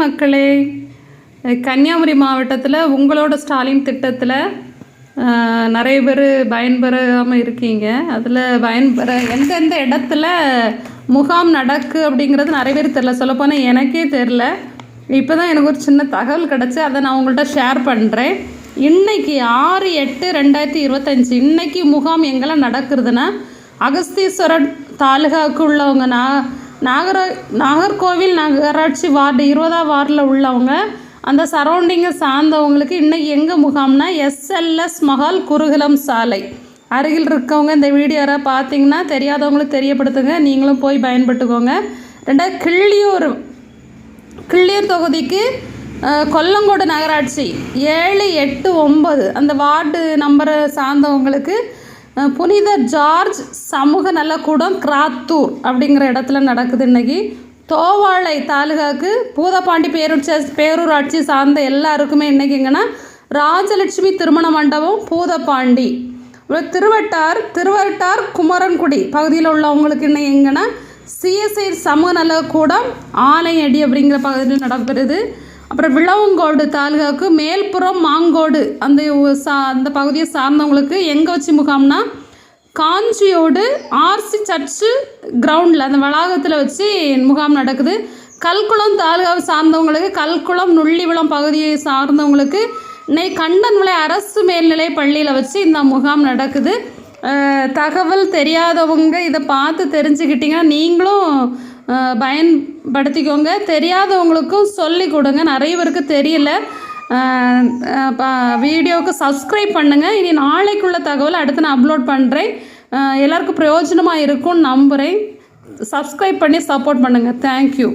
மக்களே, கன்னியாகுமரி மாவட்டத்தில் உங்களோட ஸ்டாலின் திட்டத்தில் நிறைய பேர் பயன்பெறாமல் இருக்கீங்க. அதில் பயன்பெற எந்தெந்த இடத்துல முகாம் நடக்கு அப்படிங்கிறது நிறைய பேர் தெரில. சொல்லப்போனால் எனக்கே தெரில. இப்போ தான் எனக்கு ஒரு சின்ன தகவல் கிடச்சி, அதை நான் உங்கள்கிட்ட ஷேர் பண்ணுறேன். இன்றைக்கி 6/8/2025 இன்றைக்கி முகாம் எங்கெல்லாம் நடக்குதுன்னா, அகஸ்தீஸ்வரன் தாலுகாவுக்கு உள்ளவங்க, நாகர்கோவில் நகராட்சி வார்டு 20ஆம் வார்டில் உள்ளவங்க, அந்த சரௌண்டிங்கை சார்ந்தவங்களுக்கு இன்றைக்கி எங்கே முகாம்னா SLS மஹால் குருகுலம் சாலை அருகில் இருக்கவங்க இந்த வீடியோ யாராவது பார்த்தீங்கன்னா தெரியாதவங்களுக்கு தெரியப்படுத்துங்க, நீங்களும் போய் பயன்பட்டுக்கோங்க. ரெண்டாவது கிள்ளியூர் தொகுதிக்கு கொல்லங்கோடு நகராட்சி 7, 8, 9 அந்த வார்டு நம்பரை சார்ந்தவங்களுக்கு புனித ஜார்ஜ் சமூக நலக்கூடம் கிராத்தூர் அப்படிங்கிற இடத்துல நடக்குது. இன்றைக்கி தோவாளை தாலுகாவுக்கு பூதப்பாண்டி பேரூராட்சி சார்ந்த எல்லாருக்குமே இன்றைக்கி எங்கன்னா ராஜலட்சுமி திருமண மண்டபம் பூதப்பாண்டி. திருவட்டார் குமரன்குடி பகுதியில் உள்ளவங்களுக்கு இன்னைக்கு எங்கன்னா CSI சமூக நலக்கூடம் ஆலையடி அப்படிங்கிற பகுதியில் நடக்கிறது. அப்புறம் விளவங்கோடு தாலுகாவுக்கு மேல்புறம் மாங்கோடு அந்த பகுதியை சார்ந்தவங்களுக்கு எங்கே வச்சு முகாம்னா காஞ்சியோடு RC சர்ச்சு கிரவுண்டில் அந்த வளாகத்தில் வச்சு முகாம் நடக்குது. கல்குளம் தாலுகாவை சார்ந்தவங்களுக்கு கல்குளம் நுள்ளிவிளம் பகுதியை சார்ந்தவங்களுக்கு இன்னைக்கு கண்டன்விளை அரசு மேல்நிலை பள்ளியில் வச்சு இந்த முகாம் நடக்குது. தகவல் தெரியாதவங்க இதை பார்த்து தெரிஞ்சுக்கிட்டிங்கன்னா நீங்களும் பயன்படுத்திக்கோங்க. தெரியாதவங்களுக்கும் சொல்லி கொடுங்க. நிறைய பேருக்கு தெரியல. வீடியோவுக்கு சப்ஸ்கிரைப் பண்ணுங்கள். இனி நாளைக்குள்ள தகவலை அடுத்து நான் அப்லோட் பண்ணுறேன். எல்லாருக்கும் பிரயோஜனமாக இருக்கும்னு நம்புகிறேன். சப்ஸ்கிரைப் பண்ணி சப்போர்ட் பண்ணுங்கள். தேங்க்யூ.